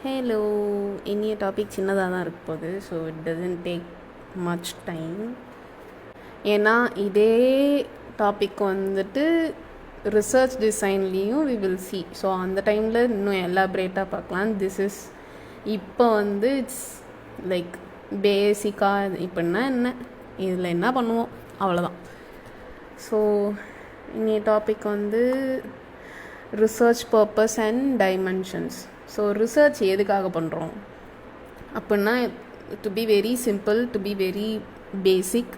Hello, இனிய topic சின்னதாக தான் இருக்க போகுது. So it doesn't take much time. ஏன்னா இதே டாபிக் வந்துட்டு ரிசர்ச் டிசைன்லேயும் வி வில் சி. ஸோ அந்த டைமில் இன்னும் எலாபரேட்டாக பார்க்கலாம். திஸ் இஸ் இப்போ வந்து இட்ஸ் லைக் பேசிக்காக இப்போன்னா என்ன, இதில் என்ன பண்ணுவோம் அவ்வளோதான். ஸோ இனிய டாபிக் வந்து research purpose and dimensions. So research எதுக்காக பண்ணுறோம் அப்படின்னா, to be very simple, to be very basic,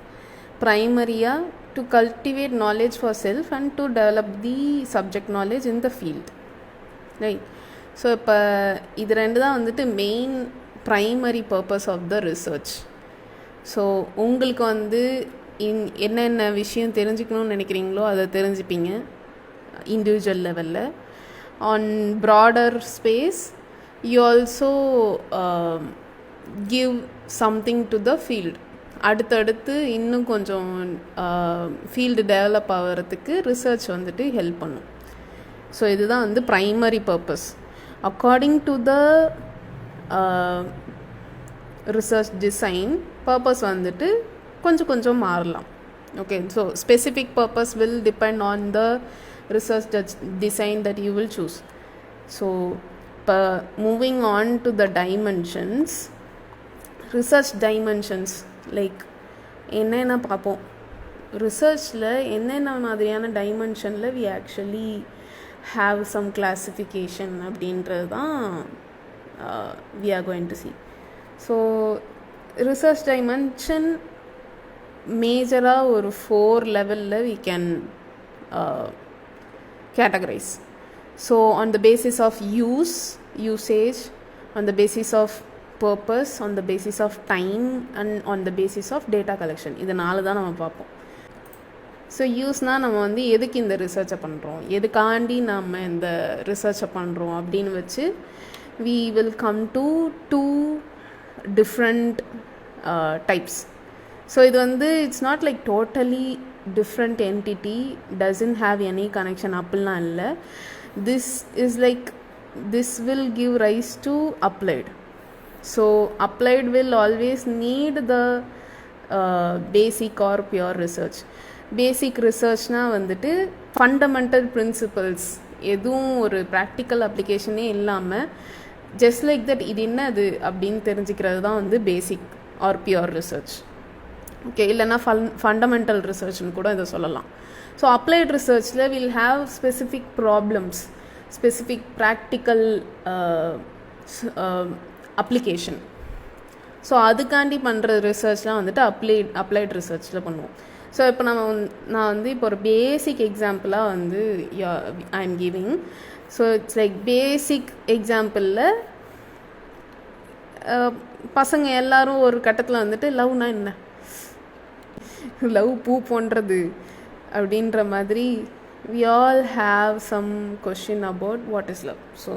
ப்ரைமரியாக to cultivate knowledge for self and to develop the subject knowledge in the field, right? So இப்போ இது ரெண்டு தான் வந்துட்டு main primary purpose of the research. So உங்களுக்கு வந்து என்னென்ன விஷயம் தெரிஞ்சுக்கணும்னு நினைக்கிறீங்களோ அதை தெரிஞ்சுப்பீங்க இண்டிவிஜுவல் லெவலில். On broader space, you also give something to the field. அடுத்தடுத்து இன்னும் கொஞ்சம் ஃபீல்டு டெவலப் ஆகிறதுக்கு ரிசர்ச் வந்துட்டு ஹெல்ப் பண்ணும். ஸோ இதுதான் வந்து primary purpose. According to the research design purpose வந்துட்டு கொஞ்சம் கொஞ்சம் மாறலாம். Okay, so specific purpose will depend on the research design that you will choose. So moving on to the dimensions, research dimensions, like என்னென்ன பார்ப்போம் ரிசர்ச்சில், என்னென்ன மாதிரியான டைமென்ஷனில் we actually have some classification அப்படின்றது தான் we are going to see. So research dimension மேஜராக ஒரு 4 லெவலில் we can categorize. So on the basis of usage, on the basis of purpose, on the basis of time, and on the basis of data collection. இது நாலு தான் நம்ம பார்ப்போம். So யூஸ்னால் நம்ம வந்து எதுக்கு இந்த ரிசர்ச்சை பண்ணுறோம், எதுக்காண்டி நம்ம இந்த ரிசர்ச்சை பண்ணுறோம் அப்படின்னு வச்சு we will come to 2 different types. So இது வந்து it's not like totally different entity, doesn't have any connection அப்படிலாம் இல்லை. This is like, this will give rise to applied. So applied will always need the basic or pure research. Basic researchனால் வந்துட்டு fundamental principles, எதுவும் ஒரு practical அப்ளிகேஷனே இல்லாமல் just like that இது என்னது அப்படின்னு தெரிஞ்சுக்கிறது தான் வந்து basic or pure research. Okay, இல்லைன்னா ஃபண்டமெண்டல் ரிசர்ச்னு கூட இதை சொல்லலாம். ஸோ அப்ளைட் ரிசர்ச்சில் will have specific problems, specific practical application. So அதுக்காண்டி பண்ணுற ரிசர்ச்லாம் வந்துட்டு அப்ளைட் ரிசர்ச்சில் பண்ணுவோம். ஸோ இப்போ நான் வந்து இப்போ ஒரு பேசிக் எக்ஸாம்பிளாக வந்து I am giving. So it's like basic எக்ஸாம்பிளில் பசங்க எல்லோரும் ஒரு கட்டத்தில் வந்துட்டு லவ்னா என்ன, லவ் பூ போன்றது அப்படின்ற மாதிரி we all have some question about what is love. So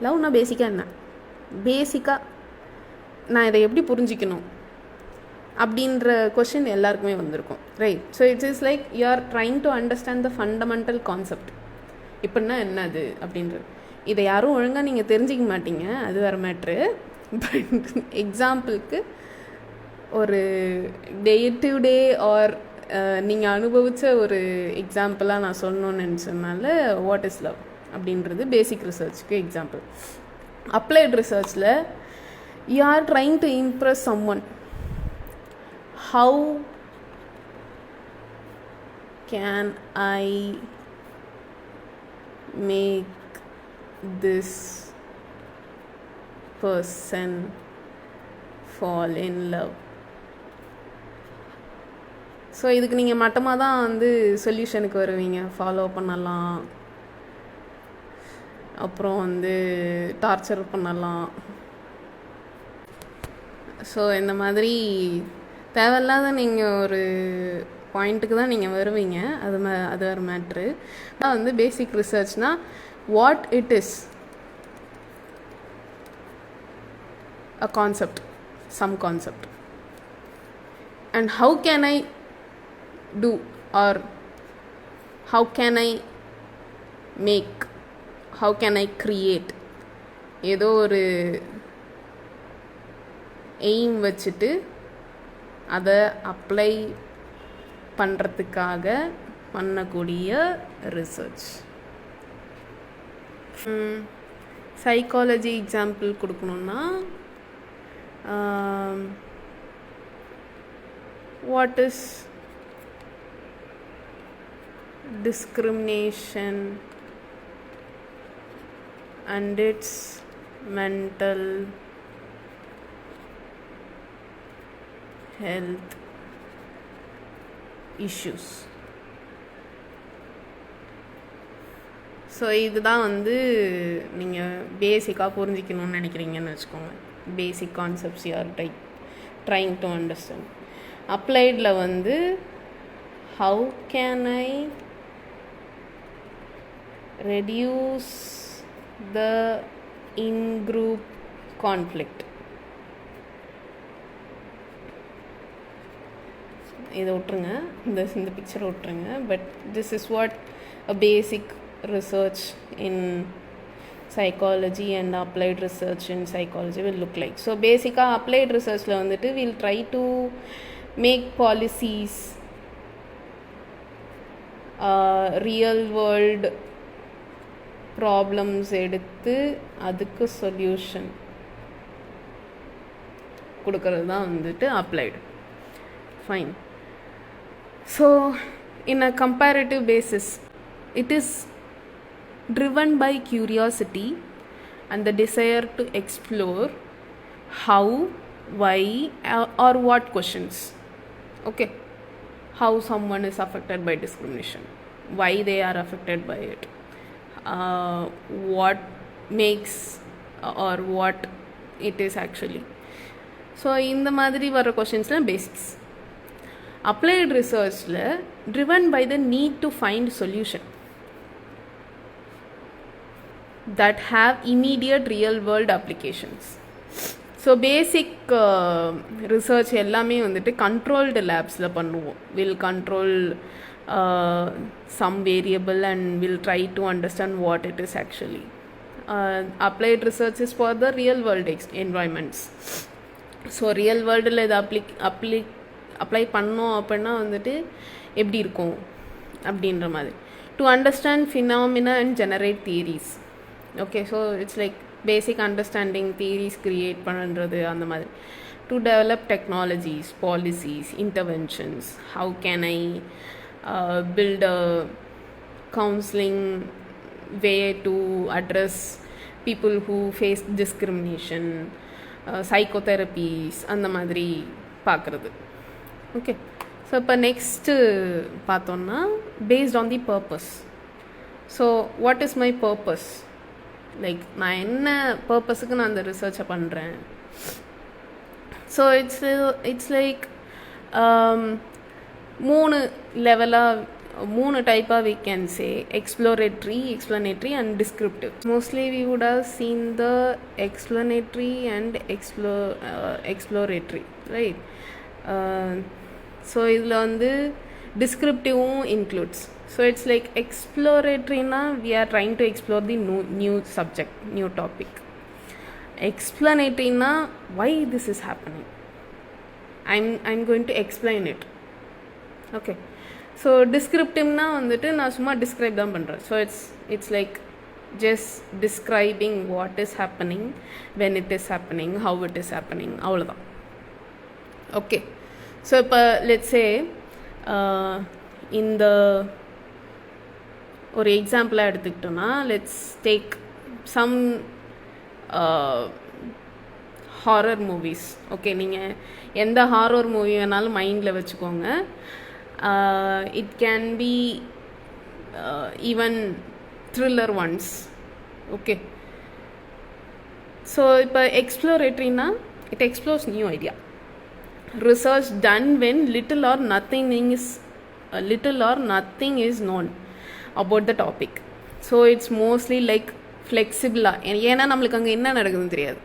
லவ்னா பேசிக்காக என்ன, பேசிக்காக நான் இதை எப்படி புரிஞ்சிக்கணும் அப்படின்ற கொஷின் எல்லாருக்குமே வந்திருக்கும், right? So it's is like you are trying to understand the fundamental concept. இப்படின்னா என்னது அப்படின்றது இதை யாரும் ஒழுங்காக நீங்கள் தெரிஞ்சிக்க மாட்டீங்க, அது வேறு மேட்ரு. பட் எக்ஸாம்பிளுக்கு ஒரு டே டு டே ஆர் நீங்கள் அனுபவித்த ஒரு எக்ஸாம்பிளாக நான் சொல்லணும்னு நினச்சதுனால வாட் இஸ் லவ் அப்படின்றது பேசிக் ரிசர்ச்சுக்கு எக்ஸாம்பிள். அப்ளைட் ரிசர்ச்சில் you are trying to impress someone. How can I make this person fall in love. So இதுக்கு நீங்கள் மட்டமாக தான் வந்து சொல்யூஷனுக்கு வருவீங்க. ஃபாலோ பண்ணலாம், அப்புறம் வந்து டார்ச்சர் பண்ணலாம். ஸோ இந்த மாதிரி தேவையில்லாத நீங்கள் ஒரு பாயிண்ட்டுக்கு தான் நீங்கள் வருவீங்க. அது வேறு மேட்ரு. ஆனால் வந்து பேசிக் ரிசர்ச்னால் what it is, a concept, some concept, and how can I do, or how can I make, how can I create ஏதோ ஒரு எய்ம் வச்சுட்டு அதை அப்ளை பண்ணுறதுக்காக பண்ணக்கூடிய ரிசர்ச். சைக்காலஜி எக்ஸாம்பிள் கொடுக்கணுன்னா what is discrimination and its mental health issues. So இதுதான் நீங்கள் பேசிக்காக புரிஞ்சிக்கணும்னு நினைக்கிறீங்கன்னு வச்சுக்கோங்க. Basic concepts you are trying to understand. அப்ளைடில் how can I reduce the in-group conflict? இதை விட்டுருங்க, இந்த பிக்சரை விட்டுருங்க. But this is what a basic research in psychology and applied research in psychology will look like. So basically applied research la we'll try to make policies, real world problems எடுத்து அதுக்கு solution கொடுக்கறது தான் applied. Fine. So in a comparative basis, it is driven by curiosity and the desire to explore how, why, or what questions. Okay, how someone is affected by discrimination, why they are affected by it, what makes or what it is actually. So இந்த மாதிரி வர கொஷின்ஸ்லாம் basics. Applied ரிசர்ச்சில் driven by the need to find solution that have immediate real world applications. So basic research எல்லாமே controlled லேப்ஸில் பண்ணுவோம். Will control some variable and will try to understand what it is actually. Applied research is for the real world environments. So real வேர்ல்டில் இதை apply பண்ணோம் அப்படின்னா எப்படி இருக்கும் அப்படின்ற மாதிரி. To understand phenomena and generate theories. Okay, so it's like basic understanding, theories create பண்ணுறது அந்த மாதிரி. To develop technologies, policies, interventions. How can I build a counselling way to address people who face discrimination, psychotherapies அந்த மாதிரி பார்க்குறது. Okay, so இப்போ next பார்த்தோன்னா based on the purpose. So what is my purpose? Like நான் என்ன பர்பஸுக்கு நான் அந்த ரிசர்ச்சை பண்ணுறேன்? ஸோ இட்ஸ் லைக் 3 லெவலாக 3 டைப்பாக we can say: exploratory, explanatory and descriptive. Mostly we would have seen the explanatory and exploratory, right? So இதில் descriptive includes. So it's like exploratory na we are trying to explore the new subject, new topic. Explanatory na why this is happening, I'm going to explain it. Okay, so descriptive na na summa describe dhaan pandren. So it's like just describing what is happening, when it is happening, how it is happening, avladha. Okay, so ipa let's say in the ஒரு எக்ஸாம்பிளாக எடுத்துக்கிட்டோன்னா, let's take some horror movies. Okay, நீங்கள் எந்த horror movie வேணாலும் மைண்டில் வச்சுக்கோங்க. It can be even thriller ones. Okay, so இப்போ எக்ஸ்ப்ளோரேட்டரினா it explores new idea. Research done when little or nothing is known about the topic. So it's mostly like flexible. ஏன்னா நம்மளுக்கு அங்கே என்ன நடக்குதுன்னு தெரியாது,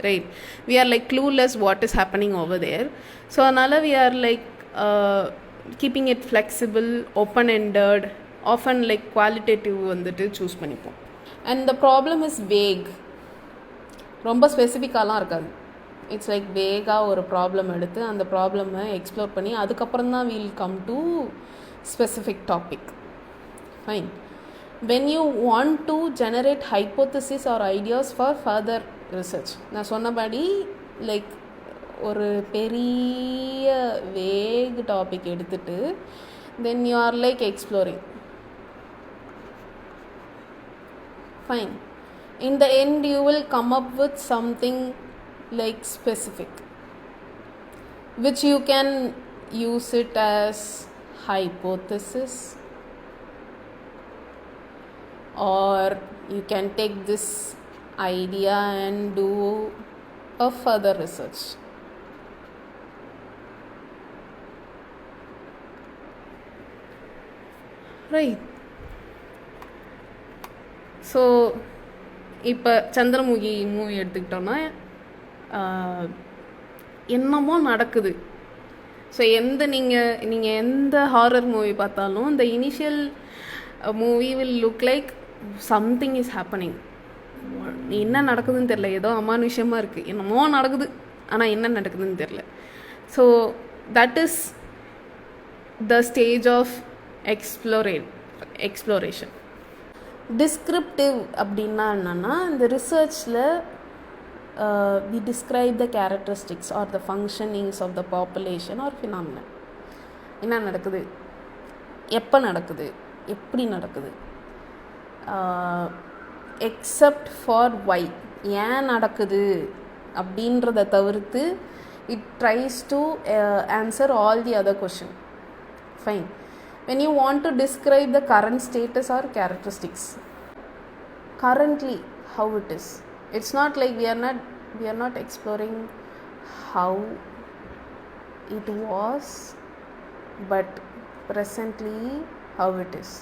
right? we are like clueless what is happening over there. So அதனால் we are like keeping it flexible, open-ended, often like qualitative choose பண்ணிப்போம். And the problem is vague. ரொம்ப ஸ்பெசிஃபிக்காலாம் இருக்காது. இட்ஸ் லைக் வேகாக ஒரு ப்ராப்ளம் எடுத்து அந்த ப்ராப்ளமை எக்ஸ்ப்ளோர் பண்ணி அதுக்கப்புறம் தான் we'll come to specific topic. Fine. when you want to generate hypothesis or ideas for further research, நான் சொன்னபடி லைக் ஒரு பெரிய வேக் டாபிக் எடுத்துட்டு then you are like exploring. Fine. In the end you will come up with something like specific which you can use it as hypothesis, or you can take this idea and do a further research. Right. So இப்போ Chandramukhi movie எடுத்துக்கிட்டோன்னா என்னமோ நடக்குது. So நீங்கள் எந்த horror movie பார்த்தாலும் இந்த initial movie will look like something is happening. என்ன நடக்குதுன்னு தெரில, ஏதோ அமானுஷமாக இருக்குது, என்னமோ நடக்குது, ஆனால் என்ன நடக்குதுன்னு தெரில. So that is the stage of exploration. Descriptive அப்படின்னா என்னென்னா, இந்த ரிசர்ச்சில் we describe the characteristics or the functionings of the population or phenomenon. என்ன நடக்குது, எப்போ நடக்குது, எப்படி நடக்குது, எக்ஸப்ட் ஃபார் வை, ஏன் நடக்குது அப்படின்றத தவிர்த்து it tries to answer all the other question. Fine. When you want to describe the current status or characteristics, currently how it is, it's not like we are not exploring how it was, but presently how it is.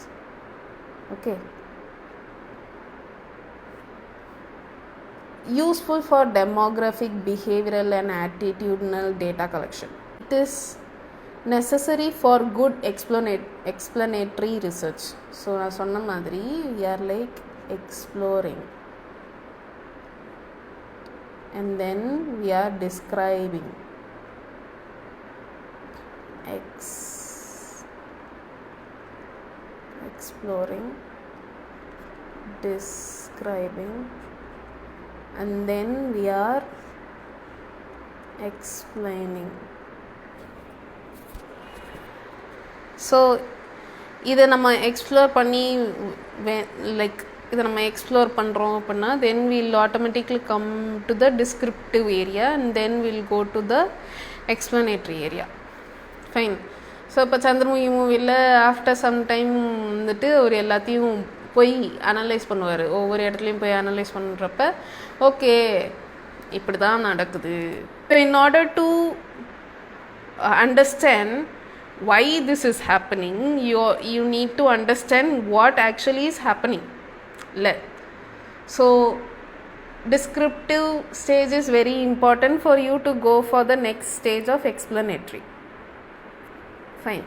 Okay. Useful for demographic, behavioral and attitudinal data collection. It is necessary for good explanatory research. So நான் சொன்ன மாதிரி we are like exploring and then we are describing. Exploring, describing, and then we are explaining. So இதை நம்ம explore பண்ணி like இதை நம்ம explore பண்ணுறோம் அப்படின்னா then will automatically come to the descriptive area and then will go to the explanatory area. Fine. So இப்போ சந்திரமுகி மூவியில் after some time வந்துட்டு அவர் எல்லாத்தையும் போய் அனலைஸ் பண்ணுவார். ஒவ்வொரு இடத்துலையும் போய் அனலைஸ் பண்ணுறப்ப ஓகே இப்படி தான் நடக்குது. In order to understand why this is happening, you need to understand what actually is happening. So descriptive stage is very important for you to go for the next stage of explanatory. Fine.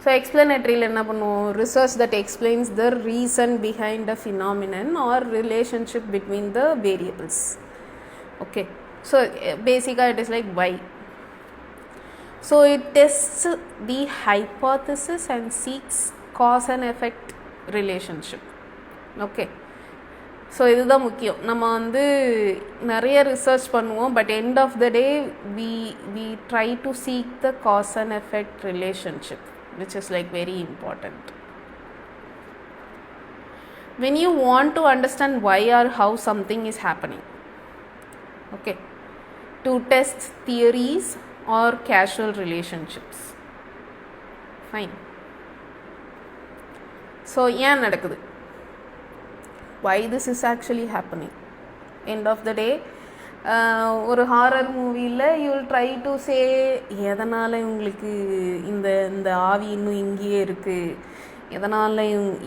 So explanatory la enna பண்ணுவோம், research that explains the reason behind a phenomenon or relationship between the variables. Okay. So basically it is like why. So it tests the hypothesis and seeks cause and effect relationship. Okay. So இதுதான் முக்கியம். நம்ம வந்து நிறைய research பண்ணுவோம், but end of the day we try to seek the cause and effect relationship, which is like very important. When you want to understand why or how something is happening, okay, to test theories or casual relationships. Fine. So ஏன் நடக்குது, why this is actually happening. End of the day ஒரு horror மூவியில் you will try to say எதனால் இவங்களுக்கு இந்த ஆவி இன்னும் இங்கேயே இருக்குது, எதனால்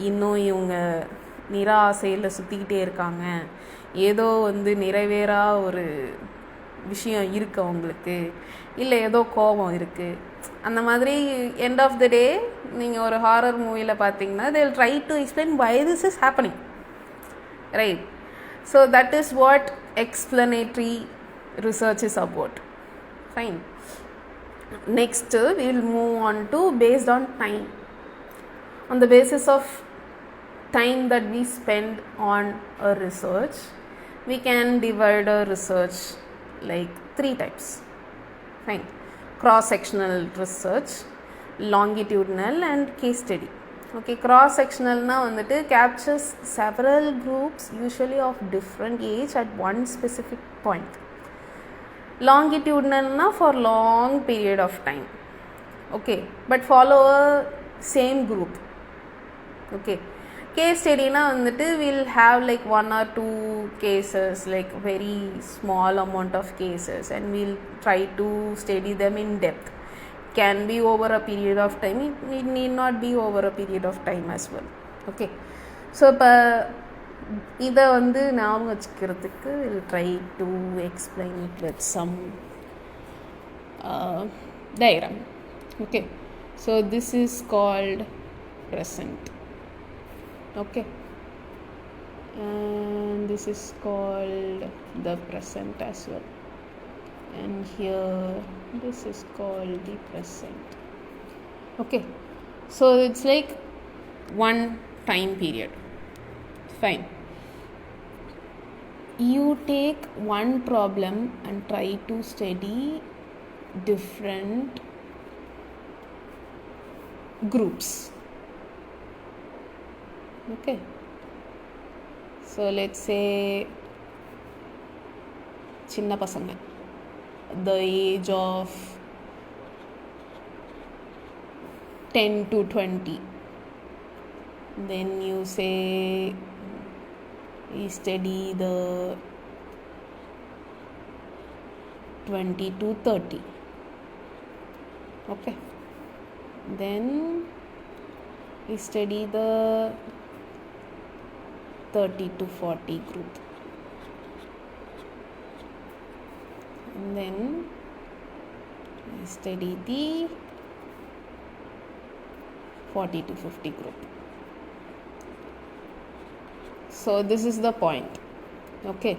இன்னும் இவங்க நிராசையில் சுற்றிக்கிட்டே இருக்காங்க, ஏதோ வந்து நிறைவேறா ஒரு விஷயம் இருக்குது அவங்களுக்கு, இல்லை ஏதோ கோபம் இருக்குது. அந்த மாதிரி எண்ட் ஆஃப் த டே நீங்கள் ஒரு ஹாரர் மூவியில் பார்த்தீங்கன்னா they will try to explain why this is happening, right? So that is what explanatory research is about. Fine. Next, we will move on to based on time. On the basis of time that we spend on a research, we can divide a research like 3 types. Fine. Cross-sectional research, longitudinal and case study. Okay, cross-sectional na vandu captures several groups usually of different age at one specific point. Longitudinal na for long period of time. Okay, but follow a same group. Okay, case study na vandu we'll have like 1 or 2 cases, like very small amount of cases, and we'll try to study them in depth. Can be over a period of time, it need not be over a period of time as well. Okay, so இப்போ இதை வந்து ஞாபகம் வச்சுக்கிறதுக்கு we'll try to explain it with some diagram. Okay, so this is called present. Okay, and this is called the present as well, and here this is called the present. Okay, so it's like one time period. Fine, you take one problem and try to study different groups. Okay, so let's say சின்ன பசங்க, the age of 10 to 20, then you say you study the 20 to 30. Okay, then we study the 30 to 40 group, and then we study the 40 to 50 group. So this is the point. Okay,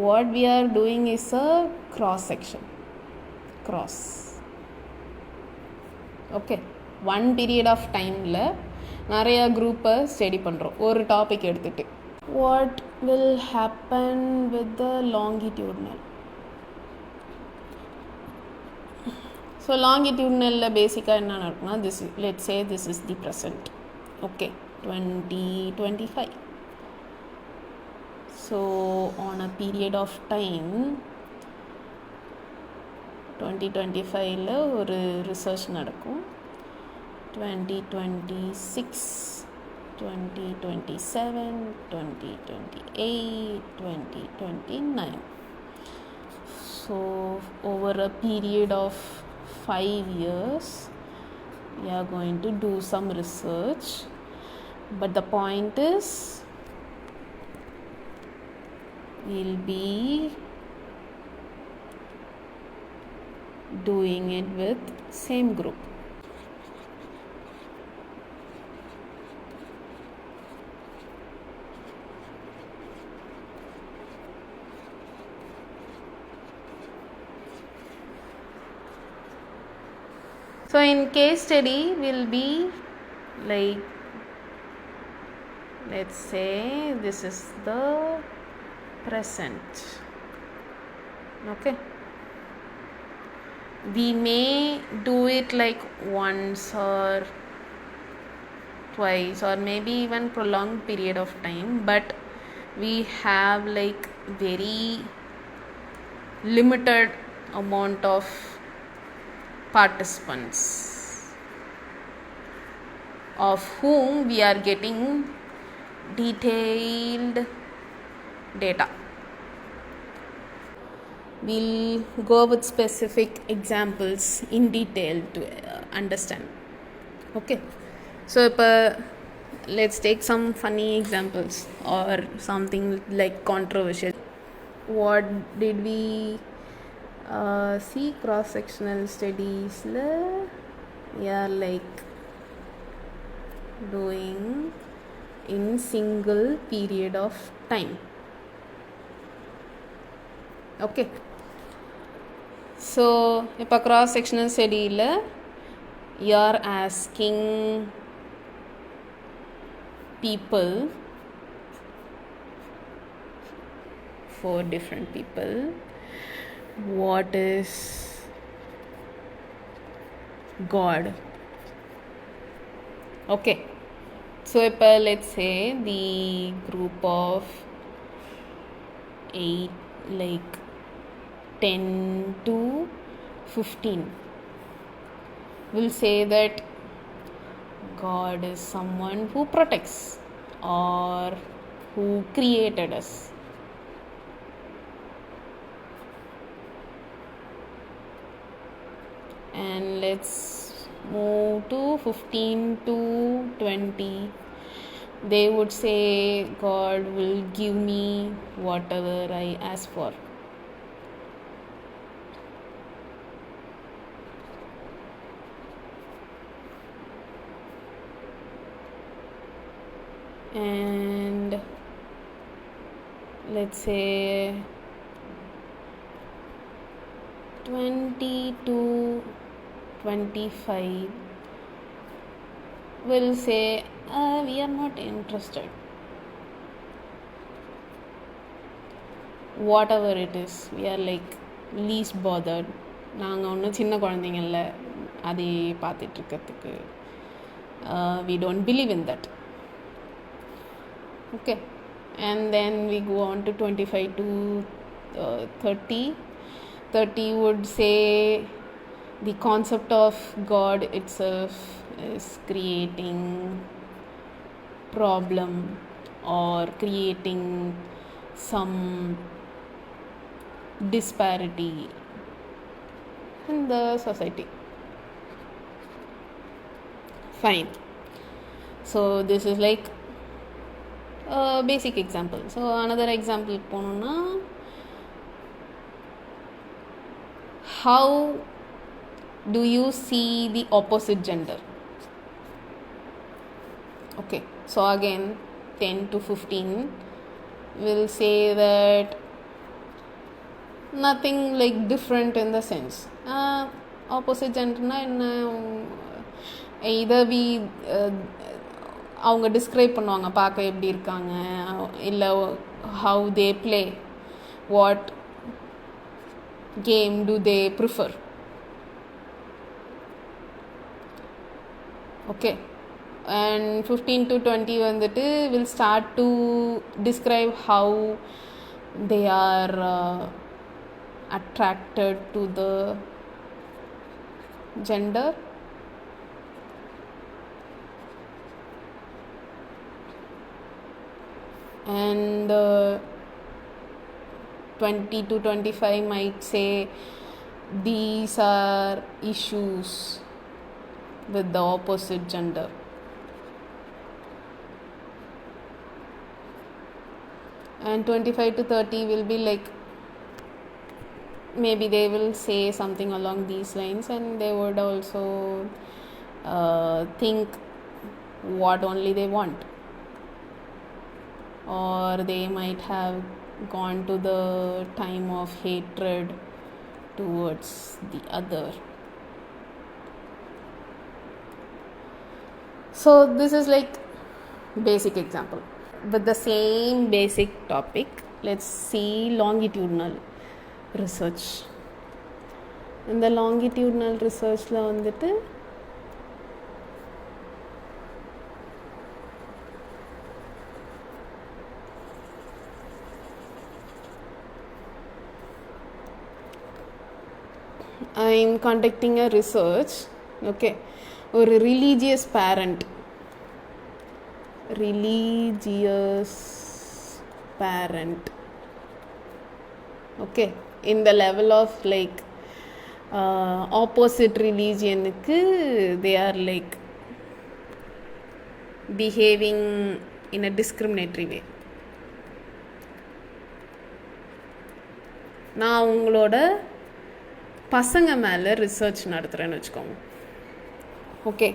what we are doing is a cross section. Cross. Okay, one period of time la நிறைய குரூப்பை study பண்ணுறோம் ஒரு topic எடுத்துகிட்டு. What will happen with the longitudinal? So longitudinal பேசிக்காக என்ன நடக்கும்னா, this let's say this is the present. Okay, 2025. So on a period of time 2025 ஒரு research நடக்கும். 2026, 2027, 2028, 2029. So over a period of 5 years we are going to do some research, but the point is we'll be doing it with same group. So in case study will be like, let's say this is the present. Okay, we may do it like once or twice or maybe even prolonged period of time, but we have like very limited amount of participants of whom we are getting detailed data. We'll go with specific examples in detail to understand. Okay, so let's take some funny examples or something like controversial. What did we see? Cross-sectional studies we are like doing in single period of time. Okay. So இப்போ cross sectional ஸ்டடியில் you are asking people, 4 different people, what is God? Okay, so let's say the group of 8, like 10 to 15 will say that God is someone who protects or who created us. And let's move to 15 to 20. They would say God will give me whatever I ask for. And let's say 20 to 25 will say we are not interested. Whatever it is, we are like least bothered. நாங்கள் ஒன்றும் சின்ன குழந்தைங்கள அதை பார்த்துட்ருக்கிறதுக்கு we don't believe in that. Okay, and then we go on to 25 to 30. 30 would say the concept of God itself is creating problem or creating some disparity in the society. Fine. So this is like a basic example. So another example ponona, how do you see the opposite gender? Okay, so again 10 to 15 will say that nothing like different in the sense. Opposite gender na enna, either we அவங்க describe பண்ணுவாங்க பார்க்க எப்படி இருக்காங்க, இல்லை how they play, what came to they prefer. Okay, and 15 to 20 வந்துட்டு will start to describe how they are attracted to the gender. And 20 to 25 might say these are issues with the opposite gender. And 25 to 30 will be like, maybe they will say something along these lines, and they would also think what only they want. Or they might have gone to the time of hatred towards the other. So this is like basic example. With the same basic topic, let's see longitudinal research. In the longitudinal research la vandittu I am conducting a research. Okay, ஒரு religious parent okay, in the level of like opposite religion க்கு they are like behaving in a discriminatory way. நான் உங்களோட பசங்க மேலே research நடத்துகிறேன்னு வச்சுக்கோங்க. Okay,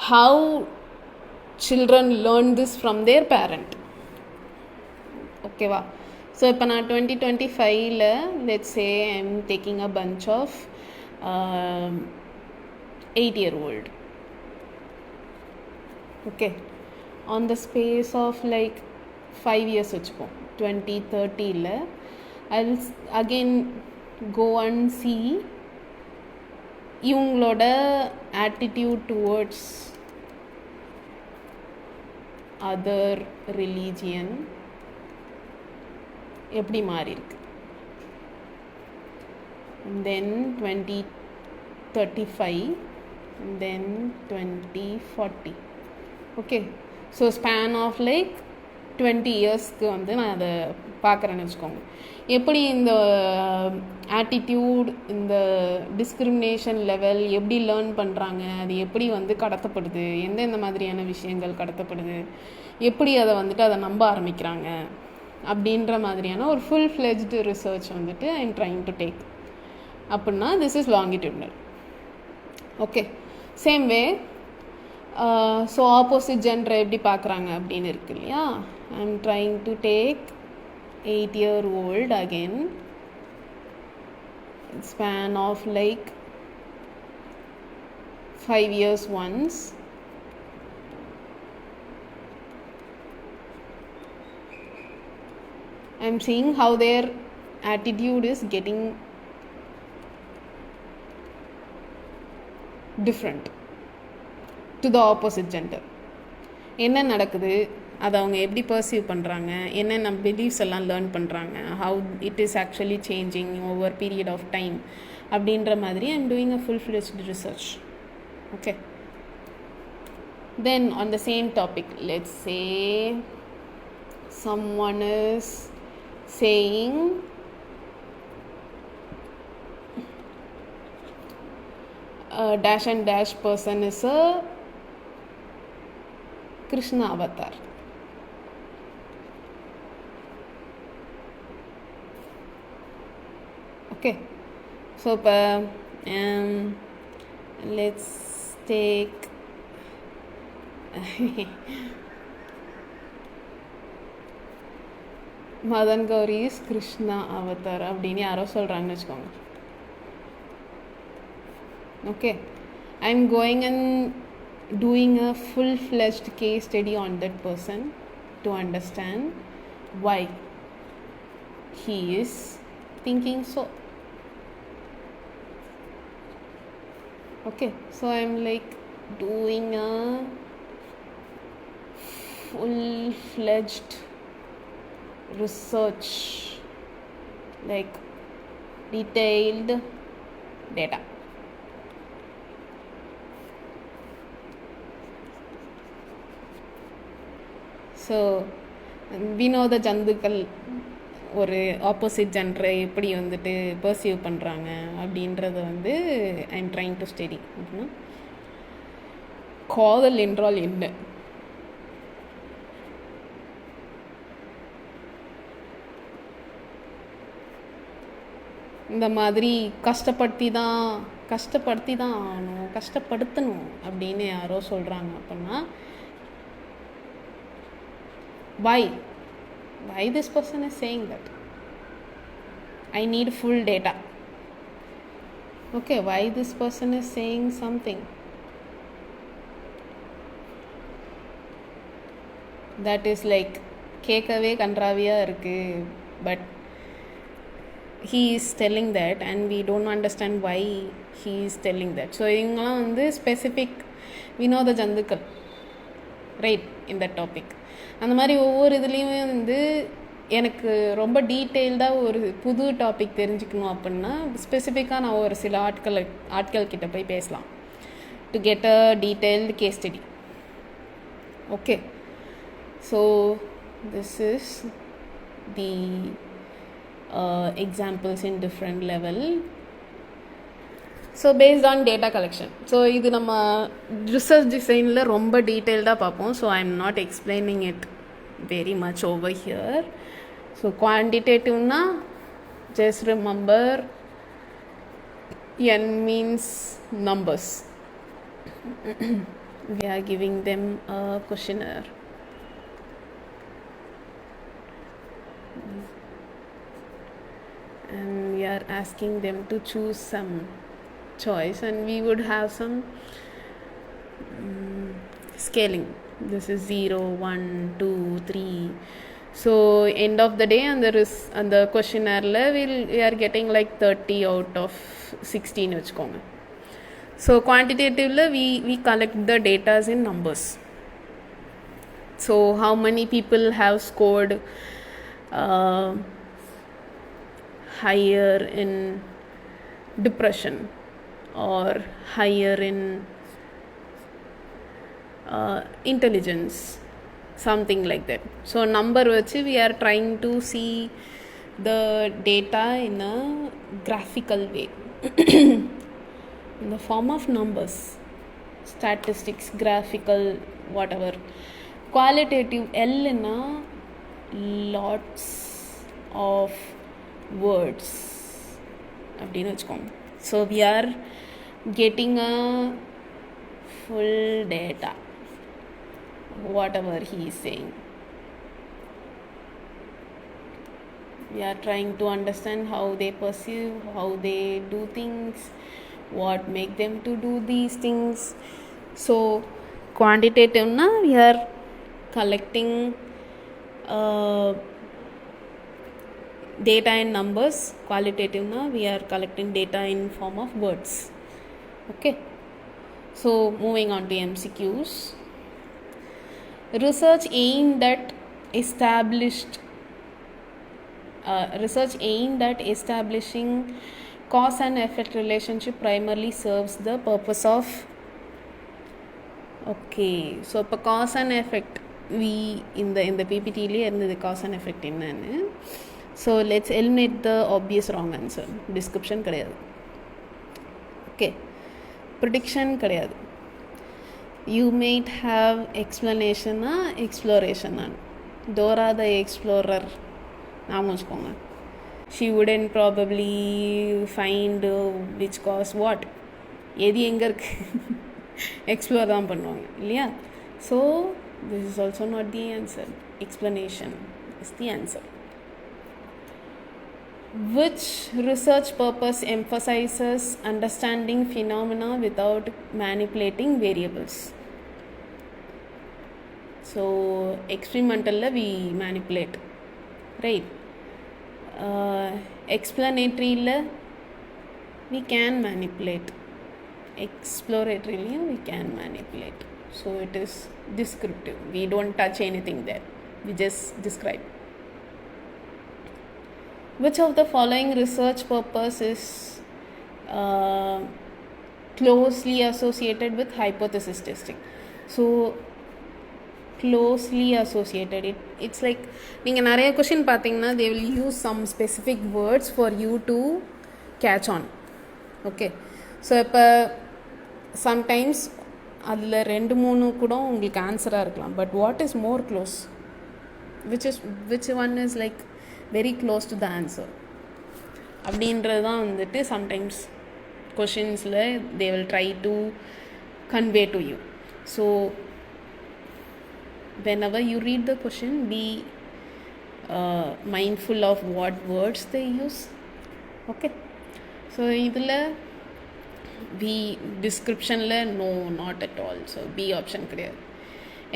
how children learn this from their parent. ஓகேவா? So இப்போ நான் 2025 let's say I'm taking a bunch of 8-year-old. Okay, on the space of like 5 years வச்சுப்போம், 2030 I'll again go and see இவங்களோட attitude towards other religion எப்படி மாறி இருக்கு. Then 2035 and then 2040. okay, so span of like 20 yearsக்கு வந்து நான் அதை பார்க்குறேன்னு வச்சுக்கோங்க. எப்படி இந்த ஆட்டிடியூட், இந்த டிஸ்கிரிமினேஷன் லெவல் எப்படி லேர்ன் பண்ணுறாங்க, அது எப்படி வந்து கடத்தப்படுது, எந்தெந்த மாதிரியான விஷயங்கள் கடத்தப்படுது, எப்படி அதை வந்துட்டு அதை நம்ப ஆரம்பிக்கிறாங்க அப்படின்ற மாதிரியான ஒரு ஃபுல் ஃப்ளெஜ்டு ரிசர்ச் வந்துட்டு I am trying to take. அப்படின்னா this is longitudinal. Okay, same way so opposite ஜெண்டரை எப்படி பார்க்குறாங்க அப்படின்னு இருக்கு இல்லையா. I am trying to take 8-year-old again, span of like 5 years once. I'm seeing how their attitude is getting different to the opposite gender. என்ன நடக்குது, அதை அவங்க எப்படி பர்சீவ் பண்ணுறாங்க, என்னென்ன பிலீஃப்ஸ் எல்லாம் லேர்ன் பண்ணுறாங்க, how it is actually changing over period of time அப்படின்ற மாதிரி I am doing a full fledged research. Okay, then on the same topic let's say someone is saying dash and dash person is a Krishna avatar. Okay, so let's take Madan Gauri is Krishna avatar அப்படின்னு யாரோ சொல்கிறாங்கன்னு வச்சுக்கோங்க. Okay, I'm going and doing a full-fledged case study on that person to understand why he is thinking so. Okay, so I'm like doing a full-fledged research, like detailed data. So வினோத ஜந்துக்கள் ஒரு opposite ஜெண்டரை எப்படி வந்துட்டு perceive பண்ணுறாங்க அப்படின்றத வந்து I am trying to study. காதல் என்றால் என்ன, இந்த மாதிரி கஷ்டப்படுத்தி தான் ஆகணும், கஷ்டப்படுத்தணும் அப்படின்னு யாரோ சொல்கிறாங்க அப்படின்னா why this person is saying that. I need full data. Okay, why this person is saying something that is like கேட்கவே கன்றாவியாக இருக்குது, but he is telling that and we don't understand why he is telling that. So இவங்களாம் வந்து specific வினோத ஜந்துக்கள், right, in that topic. அந்த மாதிரி ஒவ்வொரு இதுலேயுமே வந்து எனக்கு ரொம்ப டீட்டெயில்டாக ஒரு புது டாபிக் தெரிஞ்சுக்கணும் அப்படின்னா ஸ்பெசிஃபிக்காக நான் ஒரு சில ஆட்கள் கிட்ட போய் பேசலாம் to get a detailed case study. Okay, so this is the examples in different level. So based on data collection. So இது நம்ம ரிசர்ச் டிசைனில் ரொம்ப டீட்டெயில்டாக பார்ப்போம். So I am not explaining it very much over here. So குவான்டிடேட்டிவ்னா just remember n means numbers. We are giving them a questionnaire. and we are asking them to choose some choice, and we would have some scaling. This is 0, 1, 2, 3. So end of the day on the questionnaire we are getting like 30 out of 16 vechkonga. So quantitatively we collect the data in numbers. So how many people have scored higher in depression or higher in intelligence, something like that. So number vachi we are trying to see the data in a graphical way in the form of numbers, statistics, graphical, whatever. Qualitative L in a lots of words. So we are getting a full data, whatever he is saying. We are trying to understand how they perceive, how they do things, what make them to do these things. So quantitative na we are collecting data in numbers. Qualitative na we are collecting data in form of words. Okay, so moving on to MCQs. Research aimed at establishing cause and effect relationship primarily serves the purpose of. Okay, so இப்போ cause and effect இந்த PPT-லேயே இருந்தது cause and effect என்னன்னு. So let's eliminate the obvious wrong answer. Description கிடையாது. Okay, prediction கிடையாது. You might have explanation exploration. Dora the explorer நாம வச்சுக்கோங்க. She wouldn't probably find which cause what. எது எங்கே இருக்கு எக்ஸ்ப்ளோர் தான் பண்ணுவாங்க இல்லையா. So this is also not the answer. Explanation is the answer. Which research purpose emphasizes understanding phenomena without manipulating variables? So experimental we manipulate, right? Explanatory we can manipulate. Exploratory we can manipulate. So it is descriptive. We don't touch anything there. We just describe. Which of the following research purpose is closely associated with hypothesis testing? So closely associated, it's like நீங்கள் நிறைய question பார்த்தீங்கன்னா they will use some specific words for you to catch on. Okay, so இப்போ sometimes அதில் 2-3 கூட உங்களுக்கு ஆன்சராக இருக்கலாம். But what is more close, which one is like very close to the answer அப்படின்றது தான் வந்துட்டு sometimes கொஷின்ஸில் they will try to convey to you. So whenever you read the question, be mindful of what words they use. Okay, so இதில் descriptionல no, not at all. So B option கிடையாது.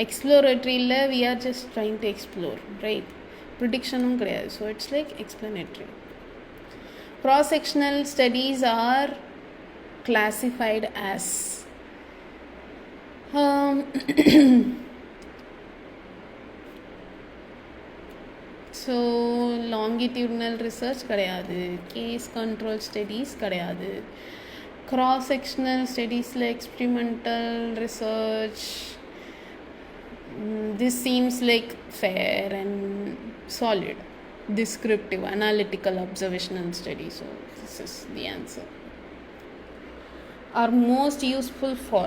Exploratoryல we are just trying to explore, right? Predictionum கிடையாது. So it's like explanatory. Cross-sectional studies are classified as so longitudinal research கிடையாது. Case control studies கிடையாது. Cross-sectional studies like experimental research, this seems like fair and solid. Descriptive, analytical, observational study. So this is the answer. Are most useful for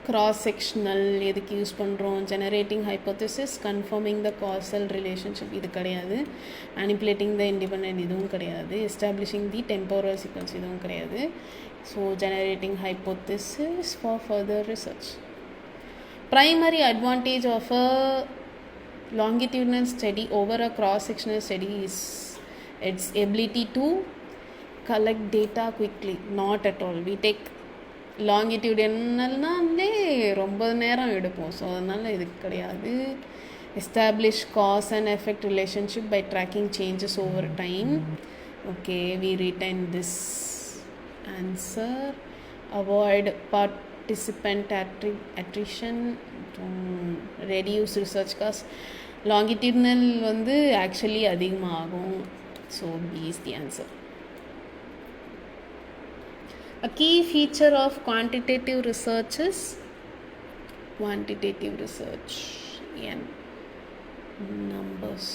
cross-sectional எதுக்கு use பண்ணுறோம்? generating hypothesis, confirming the causal relationship இது கிடையாது. manipulating the independent இதுவும் கிடையாது. establishing the temporal sequence இதுவும் கிடையாது. so generating hypothesis for further research. Primary advantage of a longitudinal study over a cross-sectional study is its ability to collect data quickly, not at all. We take longitudinalனாலே ரொம்ப நேரம் எடுப்போம். So அதனால் இது கிடையாது. Establish cause and effect relationship by tracking changes over time. Okay, we retain this answer. Avoid participant attrition. Reduce research cost. Longitudinal வந்து actually அதிகமாகும். So B is the answer. A key feature of quantitative research is quantitative research and numbers.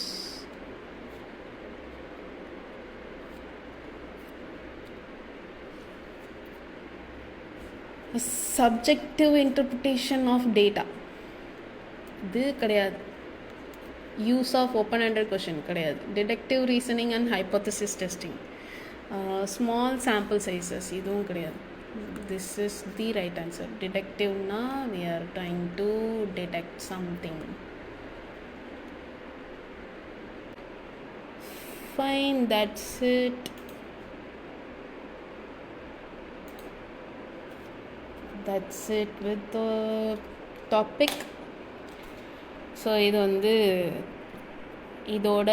A subjective interpretation of data. இது கிடையாது. Use of open-ended question கிடையாது. Deductive reasoning and hypothesis testing. Small sample sizes இதுவும் கிடையாது. This is the right answer. Deductive na we are trying to detect something. Fine, that's it. That's it with the topic. So இது வந்து இதோட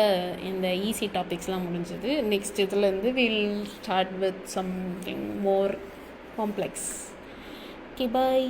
இந்த easy டாபிக்ஸ்லாம் முடிஞ்சது. Next இதுலேருந்து will start with something more complex. Okay, bye.